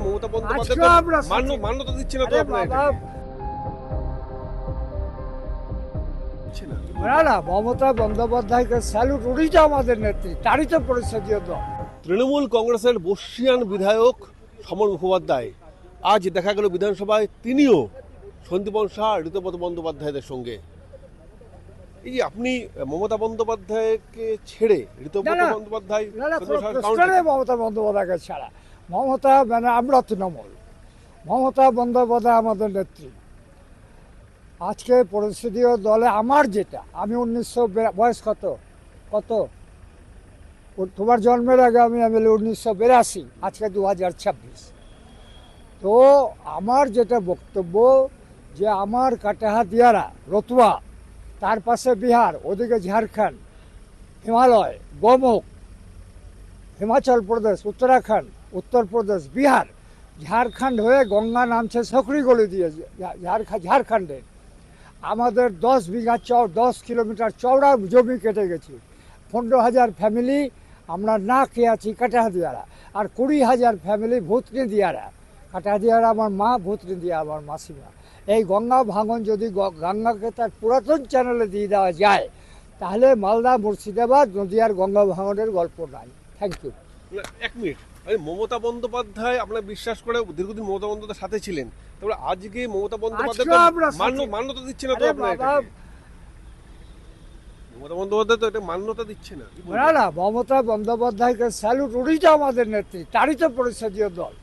মমতা আজকে বন্দ্যোপাধ্যায় আমরা মান্যতা দিচ্ছে না তো আরে আপনার বাবা, দিচ্ছে না না না, মমতা বন্দ্যোপাধ্যায়কে স্যালুট, উনি তো আমাদের নেত্রী, তারই তো পরিষদীয় দল। তৃণমূল কংগ্রেসের বর্ষিয়ান বিধায়ক সমর মুখোপাধ্যায় আজ দেখা গেল বিধানসভায় তিনিও সন্দীপন শাহ ঋতুপদ বন্দ্যোপাধ্যায়দের সঙ্গে। এই যে আপনি মমতা বন্দ্যোপাধ্যায়কে ছেড়ে ঋতুপদ না, না, বন্দ্যোপাধ্যায় না না, সন্দীপন কোনো শাহের প্রশ্ন কারণটা নেই কি? মমতা বন্দ্যোপাধ্যায়কে ছাড়া। মমতা মানে আমরা তৃণমূল, মমতা বন্দ্যোপাধ্যায় আমাদের নেত্রী। আজকে পরিষদীয় দলে আমার যেটা, আমি 1900 বয়স কত কত তোমার জন্মের আগে আমি এমএলএ 1982, আজকে 2026। তো আমার যেটা বক্তব্য, যে আমার কাটাহাদিয়ারা রতুয়া, তার পাশে বিহার, ওদিকে ঝাড়খণ্ড, হিমালয়, গোমুখ, হিমাচল প্রদেশ, উত্তরাখণ্ড, উত্তরপ্রদেশ, বিহার, ঝাড়খণ্ড হয়ে গঙ্গা নামছে সকরিগলি দিয়ে ঝাড়খণ্ডে। আমাদের 10 বিঘা 10 কিলোমিটার চওড়া জমি কেটে গেছে। 15,000 ফ্যামিলি আমরা না খেয়ে আছি কাটাহাদিয়ারা, আর 20,000 ফ্যামিলি ভূতনি দিয়ারা। কাটাহাদিয়ারা আমার মা, ভূতনি দিয়া আমার মাসিমা। এই গঙ্গা ভাঙন যদি গঙ্গাকে তার পুরাতন চ্যানেলে দিয়ে দেওয়া যায়, তাহলে মালদা, মুর্শিদাবাদ, নদীয়ার গঙ্গা ভাঙনের গল্প নাই। Thank you. না, এক মিনিট, আরে মমতা বন্দ্যোপাধ্যায় আপনার বিশ্বাস করে দীর্ঘদিন মমতা বন্দ্যোপাধ্যায়ের সাথে ছিলেন, তারপরে আজকে মমতা বন্দ্যোপাধ্যায় আজকে আমরা মান্যতা দিচ্ছে না তো আরে আপনার বাবা, এটাকে? মমতা বন্দ্যোপাধ্যায় তো এটা মান্যতা দিচ্ছে না, কি বলবেন? না না, মমতা বন্দ্যোপাধ্যায়কে স্যালুট, উনি তো আমাদের নেত্রী, তারই তো পরিষদীয় দল।